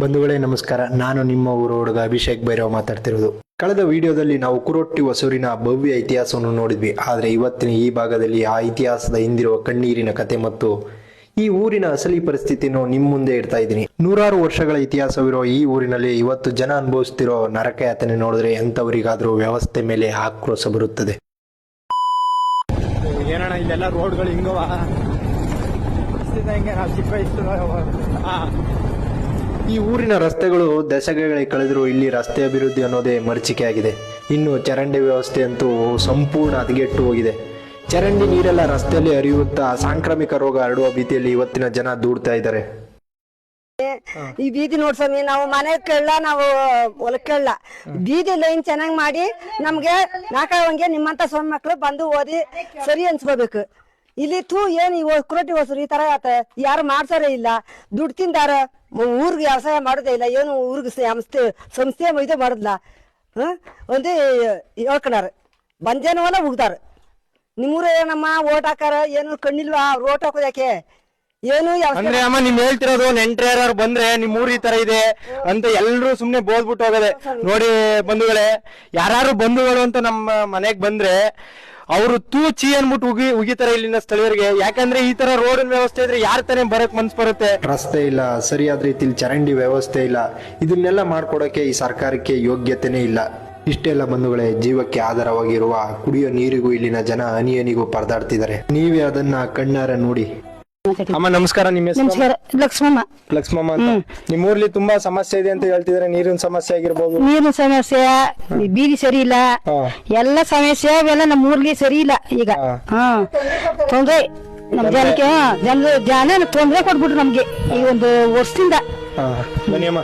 ಬಂಧುಗಳೇ ನಮಸ್ಕಾರ. ನಾನು ನಿಮ್ಮ ಊರ ಹುಡುಗ ಅಭಿಷೇಕ್ ಭೈರವ್ ಮಾತಾಡ್ತಿರೋದು. ಕಳೆದ ವಿಡಿಯೋದಲ್ಲಿ ನಾವು ಕುರೊಟ್ಟಿ ಹೊಸೂರಿನ ಭವ್ಯ ಇತಿಹಾಸವನ್ನು ನೋಡಿದ್ವಿ. ಆದರೆ ಇವತ್ತಿನ ಈ ಭಾಗದಲ್ಲಿ ಆ ಇತಿಹಾಸದ ಹಿಂದಿರುವ ಕಣ್ಣೀರಿನ ಕತೆ ಮತ್ತು ಈ ಊರಿನ ಅಸಲಿ ಪರಿಸ್ಥಿತಿಯನ್ನು ನಿಮ್ಮ ಮುಂದೆ ಇಡ್ತಾ ಇದ್ದೀನಿ. ನೂರಾರು ವರ್ಷಗಳ ಇತಿಹಾಸವಿರೋ ಈ ಊರಿನಲ್ಲಿ ಇವತ್ತು ಜನ ಅನುಭವಿಸ್ತಿರೋ ನರಕ ಯಾತನೆ ನೋಡಿದ್ರೆ ಎಂಥವರಿಗಾದ್ರೂ ವ್ಯವಸ್ಥೆ ಮೇಲೆ ಆಕ್ರೋಶ ಬರುತ್ತದೆ. ಏನಣ್ಣ ಇಲ್ಲೆಲ್ಲ ರೋಡ್ಗಳು ಹಿಂಗವ ನಾವು ಚಿಕ್ಕ ಈ ಊರಿನ ರಸ್ತೆಗಳು ದಶಕಗಳಿಗೆ ಕಳೆದರೂ ಇಲ್ಲಿ ರಸ್ತೆ ಅಭಿವೃದ್ಧಿ ಅನ್ನೋದೇ ಮರೀಚಿಕೆ ಆಗಿದೆ. ಇನ್ನು ಚರಂಡಿ ವ್ಯವಸ್ಥೆ ಅಂತೂ ಸಂಪೂರ್ಣ ಹದಗೆಟ್ಟು ಹೋಗಿದೆ. ಚರಂಡಿ ನೀರೆಲ್ಲ ರಸ್ತೆಯಲ್ಲಿ ಹರಿಯುತ್ತಾ ಸಾಂಕ್ರಾಮಿಕ ರೋಗ ಹರಡುವ ಭೀತಿಯಲ್ಲಿ ಇವತ್ತಿನ ಜನ ದೂಡ್ತಾ ಇದ್ದಾರೆ. ಈ ಬೀದಿ ನೋಡ್ಸಮಿ ನಾವು ಮನೆ ಕೇಳಲ್ಲ, ನಾವು ಹೊಲಕ್ಕೆ ಕೇಳಲ್ಲ. ಬೀದಿ ಲೈನ್ ಚೆನ್ನಾಗಿ ಮಾಡಿ ನಮ್ಗೆ ನಾಲ್ಕಂಗೆ ನಿಮ್ಮಂತ ಸಣ್ಣ ಮಕ್ಳು ಬಂದು ಓದಿ ಸರಿ ಅನ್ಸ್ಕೋಬೇಕು. ಇಲ್ಲಿ ಏನ್ ಕುರಟಿ ಹೊಸರು ಈ ತರ ಆತ ಯಾರು ಮಾಡ್ಸಾರೇ ಇಲ್ಲ. ದುಡ್ಡು ತಿಂದಾರ, ಊರ್ಗೆ ವ್ಯವಸಾಯ ಮಾಡೋದೇ ಇಲ್ಲ. ಏನು ಊರ್ಗೆ ಸಂಸ್ಥೆ ಇದು ಮಾಡುದ್ಲ. ಒಂದೇ ಹೇಳ್ಕೊಂಡಾರ ಬಂಜೇನ ಹೊಲ ಉಗ್ದಾರ. ನಿಮ್ಮೂರ ನಮ್ಮ ಓಟ್ ಹಾಕಾರ ಏನು ಕಣ್ಣಿಲ್ವಾ ಓಟ್ ಹಾಕೋದ್ ಯಾಕೆ? ಏನು ಅಂದ್ರೆ ಅಮ್ಮ ನಿಮ್ ಹೇಳ್ತಿರೋದು ನೆಂಟ್ರ ಯಾರು ಬಂದ್ರೆ ನಿಮ್ ಊರ್ ಈ ತರ ಇದೆ ಅಂತ ಎಲ್ರು ಸುಮ್ನೆ ಬೋದ್ಬಿಟ್ಟು ಹೋಗದೆ. ನೋಡಿ ಬಂಧುಗಳೇ, ಯಾರು ಬಂಧುಗಳು ಅಂತ ನಮ್ಮ ಮನೆಗ್ ಬಂದ್ರೆ ಅವರು ಚೀ ಅನ್ಬಿಟ್ಟು ಉಗಿತಾರೆ ಇಲ್ಲಿನ ಸ್ಥಳೀಯರಿಗೆ. ಯಾಕಂದ್ರೆ ಈ ತರ ರೋಡಿನ ವ್ಯವಸ್ಥೆ ಇದ್ರೆ ಯಾರ ತಾನೇ ಬರಕ್ ಮನ್ಸ್ ಬರುತ್ತೆ. ರಸ್ತೆ ಇಲ್ಲ, ಸರಿಯಾದ ರೀತಿಲಿ ಚರಂಡಿ ವ್ಯವಸ್ಥೆ ಇಲ್ಲ. ಇದನ್ನೆಲ್ಲ ಮಾಡ್ಕೊಡಕ್ಕೆ ಈ ಸರ್ಕಾರಕ್ಕೆ ಯೋಗ್ಯತೆನೇ ಇಲ್ಲ. ಇಷ್ಟೆಲ್ಲ ಬಂಧುಗಳೇ, ಜೀವಕ್ಕೆ ಆಧಾರವಾಗಿರುವ ಕುಡಿಯೋ ನೀರಿಗೂ ಇಲ್ಲಿನ ಜನ ಹನಿಗೂ ಪರದಾಡ್ತಿದ್ದಾರೆ. ನೀವೇ ಅದನ್ನ ಕಣ್ಣಾರ ನೋಡಿ. ಅಮ್ಮ ನಮಸ್ಕಾರ. ನಿಮ್ಮ ಹೆಸರು? ಲಕ್ಷ್ಮಮ್ಮ. ಲಕ್ಷ್ಮಮ್ಮ ಅಂತ. ನಿಮ್ ಊರ್ಲಿ ತುಂಬಾ ಸಮಸ್ಯೆ ಇದೆ ಅಂತ ಹೇಳ್ತಿದ್ರೆ, ನೀರಿನ ಸಮಸ್ಯೆ ಆಗಿರ್ಬೋದು, ನೀರಿನ ಸಮಸ್ಯೆ, ಬೀದಿ ಸರಿ ಇಲ್ಲ, ಎಲ್ಲ ಸಮಸ್ಯೆ ಅವೆಲ್ಲ ನಮ್ಮ ಊರ್ಲಿ ಸರಿ ಇಲ್ಲ. ಈಗ ತೊಂದ್ರೆ ನಮ್ ಜನಕ್ಕೆ ಜನ ತೊಂದ್ರೆ ಕೊಟ್ಬಿಟ್ರು ನಮ್ಗೆ ಈ ಒಂದು ವರ್ಷದಿಂದ. ಬನ್ನಿ ಅಮ್ಮ.